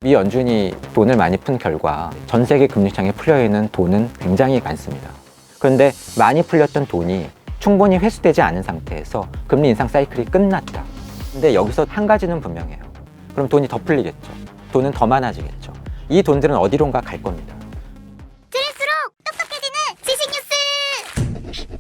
미 연준이 돈을 많이 푼 결과 전 세계 금융시장에 풀려있는 돈은 굉장히 많습니다. 그런데 많이 풀렸던 돈이 충분히 회수되지 않은 상태에서 금리 인상 사이클이 끝났다. 근데 여기서 한 가지는 분명해요. 그럼 돈이 더 풀리겠죠. 돈은 더 많아지겠죠. 이 돈들은 어디론가 갈 겁니다. 들을수록 똑똑해지는 지식 뉴스!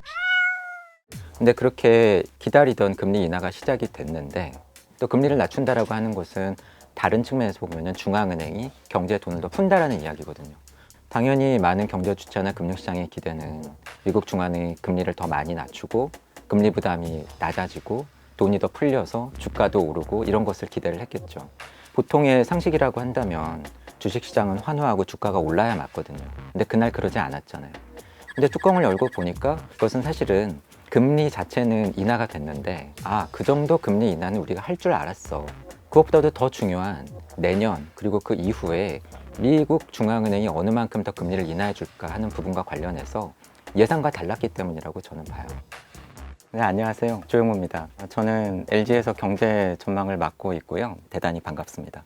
근데 그렇게 기다리던 금리 인하가 시작이 됐는데 또 금리를 낮춘다라고 하는 것은 다른 측면에서 보면 중앙은행이 경제에 돈을 더 푼다라는 이야기거든요. 당연히 많은 경제 주체나 금융시장의 기대는 미국 중앙은행이 금리를 더 많이 낮추고 금리 부담이 낮아지고 돈이 더 풀려서 주가도 오르고 이런 것을 기대를 했겠죠. 보통의 상식이라고 한다면 주식시장은 환호하고 주가가 올라야 맞거든요. 근데 그날 그러지 않았잖아요. 근데 뚜껑을 열고 보니까 그것은 사실은 금리 자체는 인하가 됐는데 그 정도 금리 인하는 우리가 할 줄 알았어. 그것보다도 더 중요한 내년 그리고 그 이후에 미국 중앙은행이 어느 만큼 더 금리를 인하해 줄까 하는 부분과 관련해서 예상과 달랐기 때문이라고 저는 봐요. 네, 안녕하세요. 조영무입니다. 저는 LG에서 경제 전망을 맡고 있고요. 대단히 반갑습니다.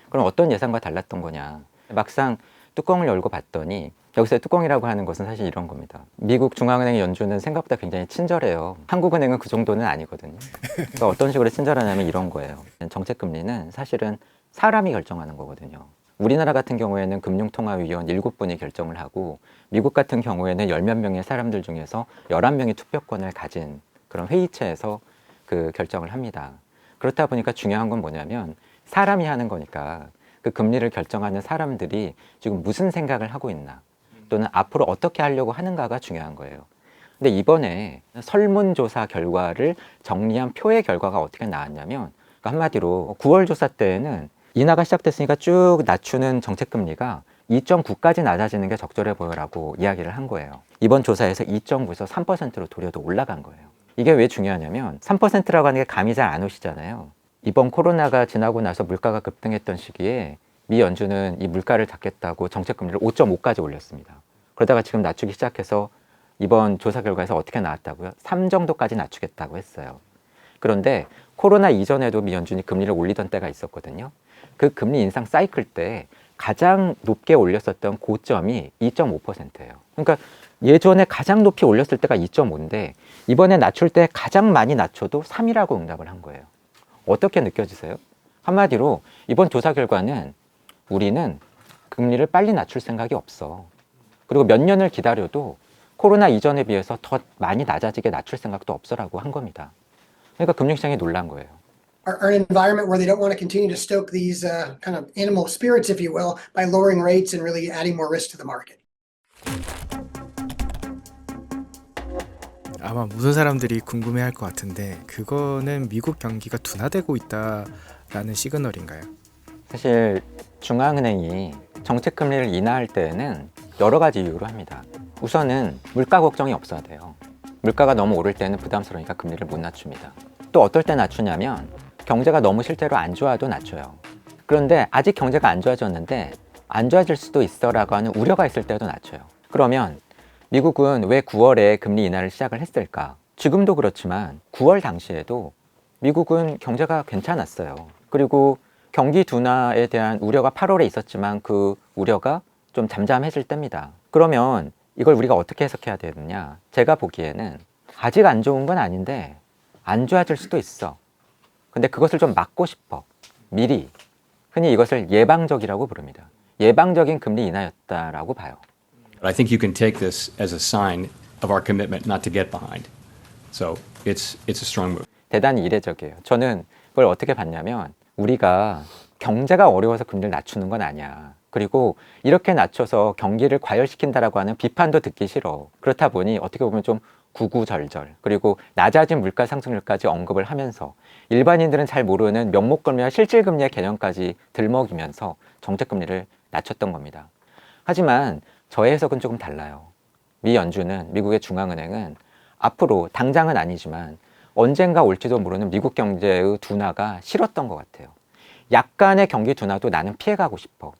그럼 어떤 예상과 달랐던 거냐? 막상 뚜껑을 열고 봤더니 여기서 뚜껑이라고 하는 것은 사실 이런 겁니다. 미국 중앙은행 연준은 생각보다 굉장히 친절해요. 한국은행은 그 정도는 아니거든요. 그러니까 어떤 식으로 친절하냐면 이런 거예요. 정책금리는 사실은 사람이 결정하는 거거든요. 우리나라 같은 경우에는 금융통화위원 7분이 결정을 하고 미국 같은 경우에는 10몇 명의 사람들 중에서 11명이 투표권을 가진 그런 회의체에서 그 결정을 합니다. 그렇다 보니까 중요한 건 뭐냐면 사람이 하는 거니까 그 금리를 결정하는 사람들이 지금 무슨 생각을 하고 있나 또는 앞으로 어떻게 하려고 하는가가 중요한 거예요. 근데 이번에 설문조사 결과를 정리한 표의 결과가 어떻게 나왔냐면 한마디로 9월 조사 때에는 인하가 시작됐으니까 쭉 낮추는 정책금리가 2.9까지 낮아지는 게 적절해 보여라고 이야기를 한 거예요. 이번 조사에서 2.9에서 3%로 도리어 올라간 거예요. 이게 왜 중요하냐면 3%라고 하는 게 감이 잘 안 오시잖아요. 이번 코로나가 지나고 나서 물가가 급등했던 시기에 미 연준은 이 물가를 잡겠다고 정책금리를 5.5까지 올렸습니다. 그러다가 지금 낮추기 시작해서 이번 조사 결과에서 어떻게 나왔다고요? 3 정도까지 낮추겠다고 했어요. 그런데 코로나 이전에도 미 연준이 금리를 올리던 때가 있었거든요. 그 금리 인상 사이클 때 가장 높게 올렸었던 고점이 2.5%예요. 그러니까 예전에 가장 높이 올렸을 때가 2.5인데 이번에 낮출 때 가장 많이 낮춰도 3이라고 응답을 한 거예요. 어떻게 느껴지세요? 한마디로 이번 조사 결과는 우리는 금리를 빨리 낮출 생각이 없어. 그리고 몇 년을 기다려도 코로나 이전에 비해서 더 많이 낮아지게 낮출 생각도 없어라고 한 겁니다. 그러니까 금융시장이 놀란 거예요. Are an environment where they don't want to continue to stoke these kind of animal spirits, if you will, by lowering rates and really adding more risk to the market. 아마 모든 사람들이 궁금해할 것 같은데 그거는 미국 경기가 둔화되고 있다라는 시그널인가요? 사실 중앙은행이 정책금리를 인하할 때에는 여러 가지 이유로 합니다. 우선은 물가 걱정이 없어야 돼요. 물가가 너무 오를 때는 부담스러우니까 금리를 못 낮춥니다. 또 어떨 때 낮추냐면 경제가 너무 실제로 안 좋아도 낮춰요. 그런데 아직 경제가 안 좋아졌는데 안 좋아질 수도 있어라고 하는 우려가 있을 때도 낮춰요. 그러면 미국은 왜 9월에 금리 인하를 시작을 했을까? 지금도 그렇지만 9월 당시에도 미국은 경제가 괜찮았어요. 그리고 경기 둔화에 대한 우려가 8월에 있었지만 그 우려가 좀 잠잠해질 때입니다. 그러면 이걸 우리가 어떻게 해석해야 되느냐? 제가 보기에는 아직 안 좋은 건 아닌데 안 좋아질 수도 있어. 근데 그것을 좀 막고 싶어. 미리. 흔히 이것을 예방적이라고 부릅니다. 예방적인 금리 인하였다라고 봐요. But I think you can take this as a sign of our commitment not to get behind. So it's a strong move. 대단히 이례적이에요. 저는 그걸 어떻게 봤냐면 우리가 경제가 어려워서 금리를 낮추는 건 아니야. 그리고 이렇게 낮춰서 경기를 과열시킨다라고 하는 비판도 듣기 싫어. 그렇다 보니 어떻게 보면 좀 구구절절 그리고 낮아진 물가 상승률까지 언급을 하면서 일반인들은 잘 모르는 명목금리와 실질금리의 개념까지 들먹이면서 정책금리를 낮췄던 겁니다. 하지만 저의 해석은 조금 달라요. 미 연준은 미국의 중앙은행은 앞으로 당장은 아니지만 언젠가 올지도 모르는 미국 경제의 둔화가 싫었던 것 같아요. 약간의 경기 둔화도 나는 피해가고 싶어.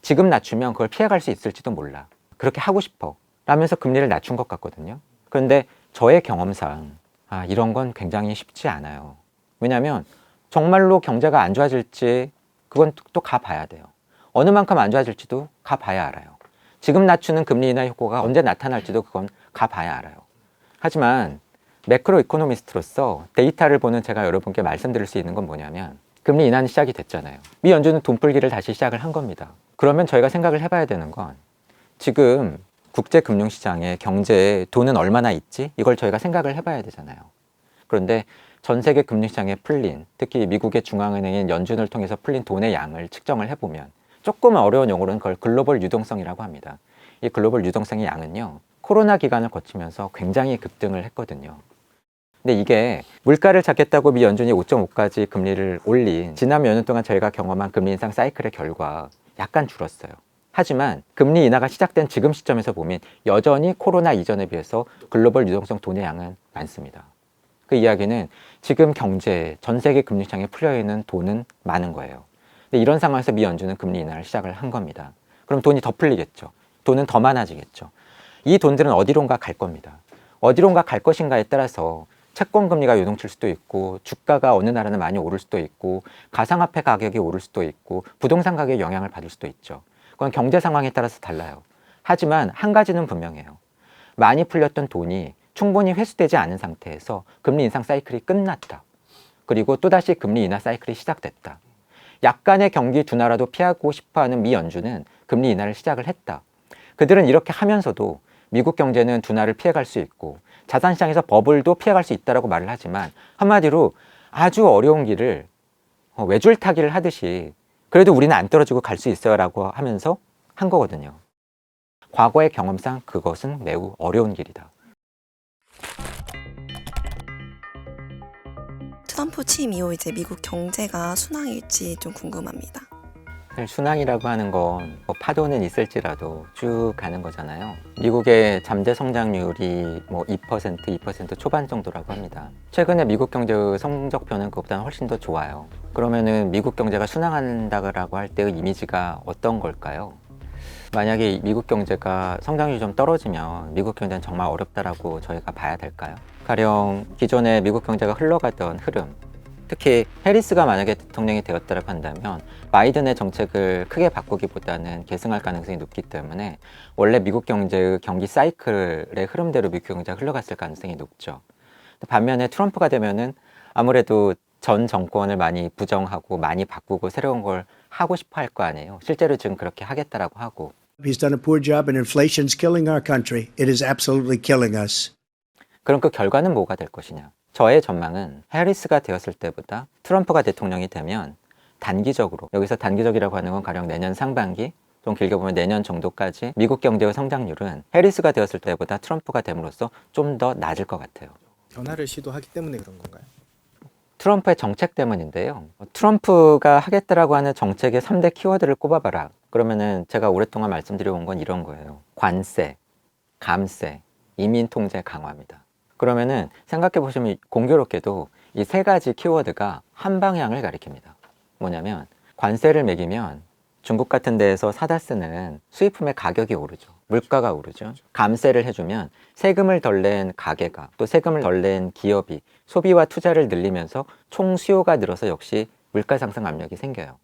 지금 낮추면 그걸 피해갈 수 있을지도 몰라. 그렇게 하고 싶어. 라면서 금리를 낮춘 것 같거든요. 그런데 저의 경험상 이런 건 굉장히 쉽지 않아요. 왜냐하면 정말로 경제가 안 좋아질지 그건 또 가봐야 돼요. 어느 만큼 안 좋아질지도 가봐야 알아요. 지금 낮추는 금리 인하 효과가 언제 나타날지도 그건 가봐야 알아요. 하지만 매크로 이코노미스트로서 데이터를 보는 제가 여러분께 말씀드릴 수 있는 건 뭐냐면 금리 인하는 시작이 됐잖아요. 미 연준은 돈 풀기를 다시 시작을 한 겁니다. 그러면 저희가 생각을 해봐야 되는 건 지금 국제금융시장에 경제에 돈은 얼마나 있지? 이걸 저희가 생각을 해봐야 되잖아요. 그런데 전 세계 금융시장에 풀린, 특히 미국의 중앙은행인 연준을 통해서 풀린 돈의 양을 측정을 해보면 조금 어려운 용어로는 그걸 글로벌 유동성이라고 합니다. 이 글로벌 유동성의 양은요, 코로나 기간을 거치면서 굉장히 급등을 했거든요. 근데 이게 물가를 잡겠다고 미 연준이 5.5까지 금리를 올린 지난 몇 년 동안 저희가 경험한 금리 인상 사이클의 결과 약간 줄었어요. 하지만 금리 인하가 시작된 지금 시점에서 보면 여전히 코로나 이전에 비해서 글로벌 유동성 돈의 양은 많습니다. 그 이야기는 지금 경제, 전 세계 금융시장에 풀려있는 돈은 많은 거예요. 근데 이런 상황에서 미 연준은 금리 인하를 시작을 한 겁니다. 그럼 돈이 더 풀리겠죠. 돈은 더 많아지겠죠. 이 돈들은 어디론가 갈 겁니다. 어디론가 갈 것인가에 따라서 채권 금리가 요동칠 수도 있고 주가가 어느 나라는 많이 오를 수도 있고 가상화폐 가격이 오를 수도 있고 부동산 가격에 영향을 받을 수도 있죠. 그건 경제 상황에 따라서 달라요. 하지만 한 가지는 분명해요. 많이 풀렸던 돈이 충분히 회수되지 않은 상태에서 금리 인상 사이클이 끝났다. 그리고 또다시 금리 인하 사이클이 시작됐다. 약간의 경기 둔화라도 피하고 싶어하는 미 연준은 금리 인하를 시작을 했다. 그들은 이렇게 하면서도 미국 경제는 둔화를 피해갈 수 있고 자산시장에서 버블도 피해갈 수 있다고 말을 하지만 한마디로 아주 어려운 길을 외줄타기를 하듯이 그래도 우리는 안 떨어지고 갈 수 있어요 라고 하면서 한 거거든요. 과거의 경험상 그것은 매우 어려운 길이다. 트럼프 취임 이후 이제 미국 경제가 순항일지 좀 궁금합니다. 순항이라고 하는 건 파도는 있을지라도 쭉 가는 거잖아요. 미국의 잠재 성장률이 2% 초반 정도라고 합니다. 최근에 미국 경제의 성적표는 그것보다는 훨씬 더 좋아요. 그러면은 미국 경제가 순항한다고 할 때의 이미지가 어떤 걸까요? 만약에 미국 경제가 성장률이 좀 떨어지면 미국 경제는 정말 어렵다라고 저희가 봐야 될까요? 가령 기존에 미국 경제가 흘러가던 흐름, 특히 해리스가 만약에 대통령이 되었다고 한다면 바이든의 정책을 크게 바꾸기보다는 계승할 가능성이 높기 때문에 원래 미국 경제의 경기 사이클의 흐름대로 미국 경제가 흘러갔을 가능성이 높죠. 반면에 트럼프가 되면은 아무래도 전 정권을 많이 부정하고 많이 바꾸고 새로운 걸 하고 싶어 할 거 아니에요. 실제로 지금 그렇게 하겠다라고 하고. He's done a poor job and inflation's killing our country. It is absolutely killing us. 그럼 그 결과는 뭐가 될 것이냐? 저의 전망은 해리스가 되었을 때보다 트럼프가 대통령이 되면 단기적으로, 여기서 단기적이라고 하는 건 가령 내년 상반기, 좀 길게 보면 내년 정도까지 미국 경제의 성장률은 해리스가 되었을 때보다 트럼프가 됨으로써 좀 더 낮을 것 같아요. 변화를 시도하기 때문에 그런 건가요? 트럼프의 정책 때문인데요. 트럼프가 하겠다라고 하는 정책의 3대 키워드를 꼽아봐라. 그러면은 제가 오랫동안 말씀드려온 건 이런 거예요. 관세, 감세, 이민 통제 강화입니다. 그러면은 생각해 보시면 공교롭게도 이 세 가지 키워드가 한 방향을 가리킵니다. 뭐냐면 관세를 매기면 중국 같은 데에서 사다 쓰는 수입품의 가격이 오르죠. 물가가 오르죠. 감세를 해주면 세금을 덜 낸 가게가 또 세금을 덜 낸 기업이 소비와 투자를 늘리면서 총 수요가 늘어서 역시 물가 상승 압력이 생겨요.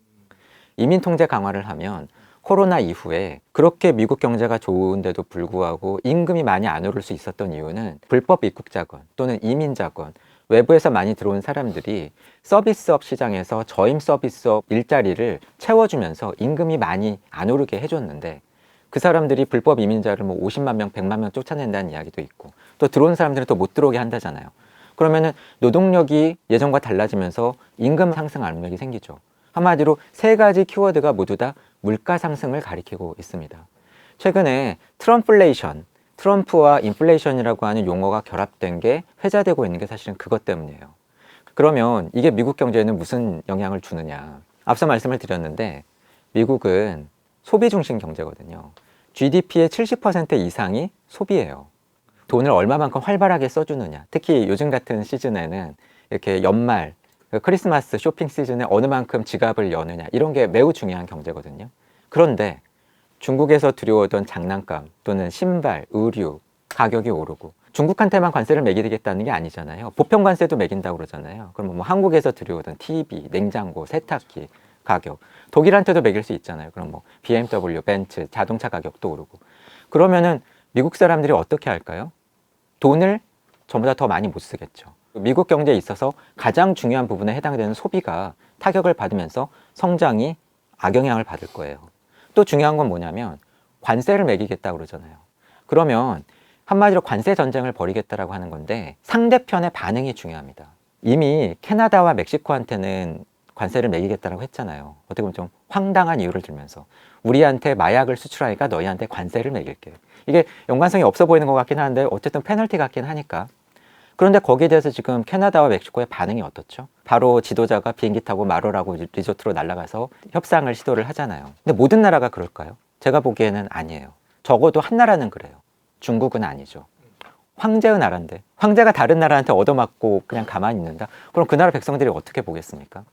이민 통제 강화를 하면 코로나 이후에 그렇게 미국 경제가 좋은데도 불구하고 임금이 많이 안 오를 수 있었던 이유는 불법 입국 자건 또는 이민 자건, 외부에서 많이 들어온 사람들이 서비스업 시장에서 저임 서비스업 일자리를 채워주면서 임금이 많이 안 오르게 해줬는데 그 사람들이 불법 이민자를 50만 명, 100만 명 쫓아낸다는 이야기도 있고 또 들어온 사람들은 또 못 들어오게 한다잖아요. 그러면은 노동력이 예전과 달라지면서 임금 상승 압력이 생기죠. 한마디로 세 가지 키워드가 모두 다 물가 상승을 가리키고 있습니다. 최근에 트럼플레이션, 트럼프와 인플레이션이라고 하는 용어가 결합된 게 회자되고 있는 게 사실은 그것 때문이에요. 그러면 이게 미국 경제에는 무슨 영향을 주느냐? 앞서 말씀을 드렸는데 미국은 소비 중심 경제거든요. GDP의 70% 이상이 소비예요. 돈을 얼마만큼 활발하게 써주느냐. 특히 요즘 같은 시즌에는 이렇게 연말, 크리스마스 쇼핑 시즌에 어느 만큼 지갑을 여느냐. 이런 게 매우 중요한 경제거든요. 그런데 중국에서 들여오던 장난감 또는 신발, 의류 가격이 오르고 중국한테만 관세를 매기겠다는 게 아니잖아요. 보편 관세도 매긴다고 그러잖아요. 그럼 한국에서 들여오던 TV, 냉장고, 세탁기 가격. 독일한테도 매길 수 있잖아요. 그럼 뭐 BMW, 벤츠, 자동차 가격도 오르고. 그러면은 미국 사람들이 어떻게 할까요? 돈을 전보다 더 많이 못 쓰겠죠. 미국 경제에 있어서 가장 중요한 부분에 해당되는 소비가 타격을 받으면서 성장이 악영향을 받을 거예요. 또 중요한 건 뭐냐면 관세를 매기겠다고 그러잖아요. 그러면 한마디로 관세 전쟁을 벌이겠다라고 하는 건데 상대편의 반응이 중요합니다. 이미 캐나다와 멕시코한테는 관세를 매기겠다라고 했잖아요. 어떻게 보면 좀 황당한 이유를 들면서 우리한테 마약을 수출하니까 너희한테 관세를 매길게. 이게 연관성이 없어 보이는 것 같긴 한데 어쨌든 페널티 같긴 하니까. 그런데 거기에 대해서 지금 캐나다와 멕시코의 반응이 어떻죠? 바로 지도자가 비행기 타고 마로라고 리조트로 날아가서 협상을 시도를 하잖아요. 근데 모든 나라가 그럴까요? 제가 보기에는 아니에요. 적어도 한 나라는 그래요. 중국은 아니죠. 황제의 나라인데 황제가 다른 나라한테 얻어맞고 그냥 가만히 있는다? 그럼 그 나라 백성들이 어떻게 보겠습니까?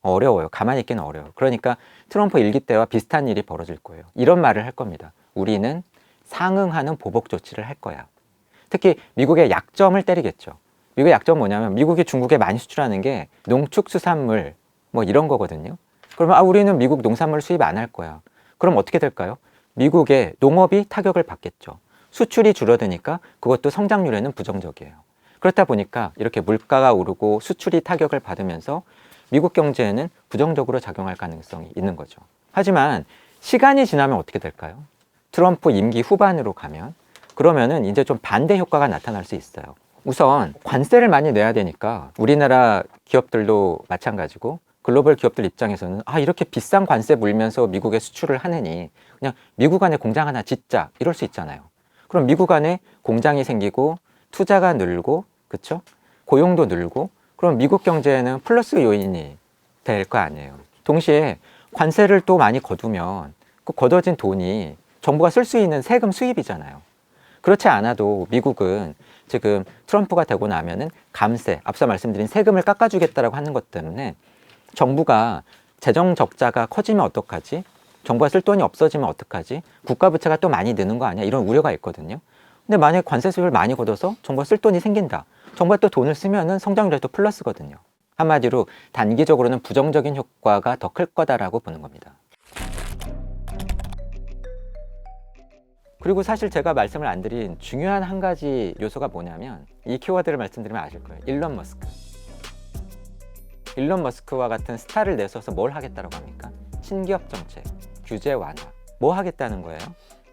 어려워요. 가만히 있기는 어려워요. 그러니까 트럼프 일기 때와 비슷한 일이 벌어질 거예요. 이런 말을 할 겁니다. 우리는 상응하는 보복 조치를 할 거야. 특히 미국의 약점을 때리겠죠. 미국의 약점은 뭐냐면 미국이 중국에 많이 수출하는 게 농축수산물 뭐 이런 거거든요. 그러면 우리는 미국 농산물 수입 안 할 거야. 그럼 어떻게 될까요? 미국의 농업이 타격을 받겠죠. 수출이 줄어드니까 그것도 성장률에는 부정적이에요. 그렇다 보니까 이렇게 물가가 오르고 수출이 타격을 받으면서 미국 경제에는 부정적으로 작용할 가능성이 있는 거죠. 하지만 시간이 지나면 어떻게 될까요? 트럼프 임기 후반으로 가면 그러면은 이제 좀 반대 효과가 나타날 수 있어요. 우선 관세를 많이 내야 되니까 우리나라 기업들도 마찬가지고 글로벌 기업들 입장에서는 이렇게 비싼 관세 물면서 미국에 수출을 하느니 그냥 미국 안에 공장 하나 짓자 이럴 수 있잖아요. 그럼 미국 안에 공장이 생기고 투자가 늘고 그렇죠? 고용도 늘고 그럼 미국 경제에는 플러스 요인이 될 거 아니에요. 동시에 관세를 또 많이 거두면 그 걷어진 돈이 정부가 쓸 수 있는 세금 수입이잖아요. 그렇지 않아도 미국은 지금 트럼프가 되고 나면은 감세, 앞서 말씀드린 세금을 깎아주겠다라고 하는 것 때문에 정부가 재정 적자가 커지면 어떡하지? 정부가 쓸 돈이 없어지면 어떡하지? 국가 부채가 또 많이 느는 거 아니야? 이런 우려가 있거든요. 근데 만약에 관세 수입을 많이 걷어서 정부가 쓸 돈이 생긴다. 정부가 또 돈을 쓰면은 성장률이 또 플러스거든요. 한마디로 단기적으로는 부정적인 효과가 더 클 거다라고 보는 겁니다. 그리고 사실 제가 말씀을 안 드린 중요한 한 가지 요소가 뭐냐면 이 키워드를 말씀드리면 아실 거예요. 일론 머스크. 일론 머스크와 같은 스타를 내세워서 뭘 하겠다라고 합니까? 신기업 정책, 규제 완화. 뭐 하겠다는 거예요?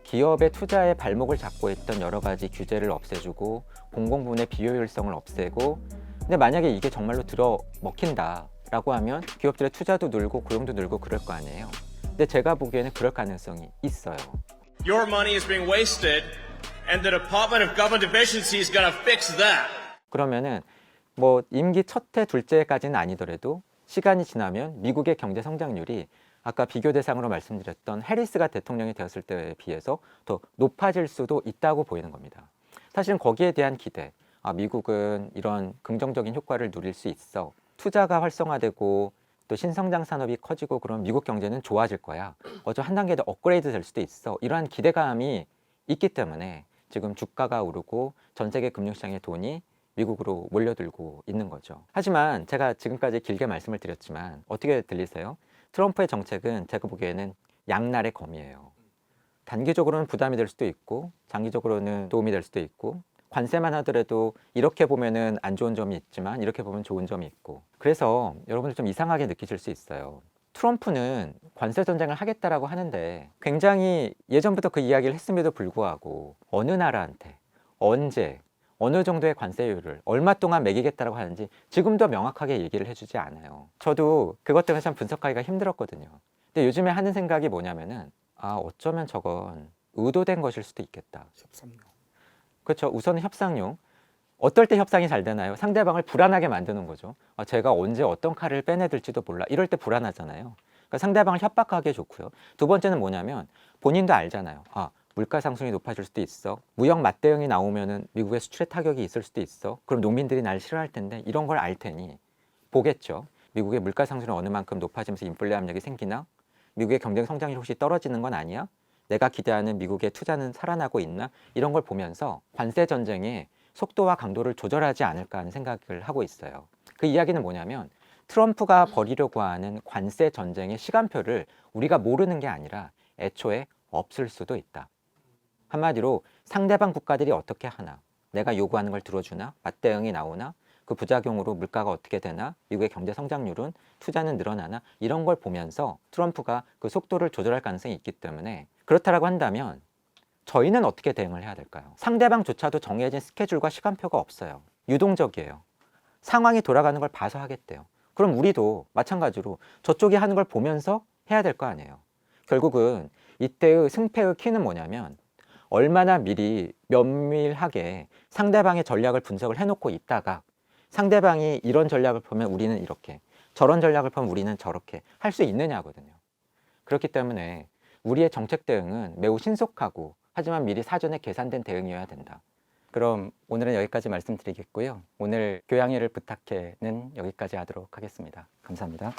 기업의 투자에 발목을 잡고 있던 여러 가지 규제를 없애주고 공공부문의 비효율성을 없애고 근데 만약에 이게 정말로 들어 먹힌다라고 하면 기업들의 투자도 늘고 고용도 늘고 그럴 거 아니에요. 근데 제가 보기에는 그럴 가능성이 있어요. Your money is being wasted, and the Department of Government Efficiency is going to fix that. 그러면은 뭐 임기 첫 해, 둘째 해까지는 아니더라도 시간이 지나면 미국의 경제 성장률이 아까 비교 대상으로 말씀드렸던 해리스가 대통령이 되었을 때에 비해서 더 높아질 수도 있다고 보이는 겁니다. 사실은 거기에 대한 기대, 미국은 이런 긍정적인 효과를 누릴 수 있어. 투자가 활성화되고 또 신성장 산업이 커지고 그럼 미국 경제는 좋아질 거야. 한 단계 더 업그레이드 될 수도 있어. 이러한 기대감이 있기 때문에 지금 주가가 오르고 전 세계 금융시장의 돈이 미국으로 몰려들고 있는 거죠. 하지만 제가 지금까지 길게 말씀을 드렸지만 어떻게 들리세요? 트럼프의 정책은 제가 보기에는 양날의 검이에요. 단기적으로는 부담이 될 수도 있고 장기적으로는 도움이 될 수도 있고 관세만 하더라도 이렇게 보면은 안 좋은 점이 있지만 이렇게 보면 좋은 점이 있고 그래서 여러분들 좀 이상하게 느끼실 수 있어요. 트럼프는 관세 전쟁을 하겠다라고 하는데 굉장히 예전부터 그 이야기를 했음에도 불구하고 어느 나라한테 언제 어느 정도의 관세율을 얼마 동안 매기겠다라고 하는지 지금도 명확하게 얘기를 해주지 않아요. 저도 그것 때문에 참 분석하기가 힘들었거든요. 근데 요즘에 하는 생각이 뭐냐면은 어쩌면 저건 의도된 것일 수도 있겠다. 협상용. 그렇죠. 우선은 협상용. 어떨 때 협상이 잘 되나요? 상대방을 불안하게 만드는 거죠. 제가 언제 어떤 칼을 빼내들지도 몰라. 이럴 때 불안하잖아요. 그러니까 상대방을 협박하기에 좋고요. 두 번째는 뭐냐면 본인도 알잖아요. 물가 상승이 높아질 수도 있어. 무역 맞대응이 나오면은 미국의 수출에 타격이 있을 수도 있어. 그럼 농민들이 날 싫어할 텐데 이런 걸 알 테니 보겠죠. 미국의 물가 상승이 어느 만큼 높아지면서 인플레 압력이 생기나? 미국의 경쟁 성장률이 혹시 떨어지는 건 아니야? 내가 기대하는 미국의 투자는 살아나고 있나? 이런 걸 보면서 관세 전쟁의 속도와 강도를 조절하지 않을까 하는 생각을 하고 있어요. 그 이야기는 뭐냐면 트럼프가 벌이려고 하는 관세 전쟁의 시간표를 우리가 모르는 게 아니라 애초에 없을 수도 있다. 한마디로 상대방 국가들이 어떻게 하나, 내가 요구하는 걸 들어주나, 맞대응이 나오나, 그 부작용으로 물가가 어떻게 되나, 미국의 경제 성장률은, 투자는 늘어나나, 이런 걸 보면서 트럼프가 그 속도를 조절할 가능성이 있기 때문에 그렇다라고 한다면 저희는 어떻게 대응을 해야 될까요? 상대방조차도 정해진 스케줄과 시간표가 없어요. 유동적이에요. 상황이 돌아가는 걸 봐서 하겠대요. 그럼 우리도 마찬가지로 저쪽이 하는 걸 보면서 해야 될 거 아니에요. 결국은 이때의 승패의 키는 뭐냐면 얼마나 미리 면밀하게 상대방의 전략을 분석을 해놓고 있다가 상대방이 이런 전략을 펴면 우리는 이렇게, 저런 전략을 펴면 우리는 저렇게 할 수 있느냐거든요. 그렇기 때문에 우리의 정책 대응은 매우 신속하고 하지만 미리 사전에 계산된 대응이어야 된다. 그럼 오늘은 여기까지 말씀드리겠고요. 오늘 교양회를 부탁해는 여기까지 하도록 하겠습니다. 감사합니다.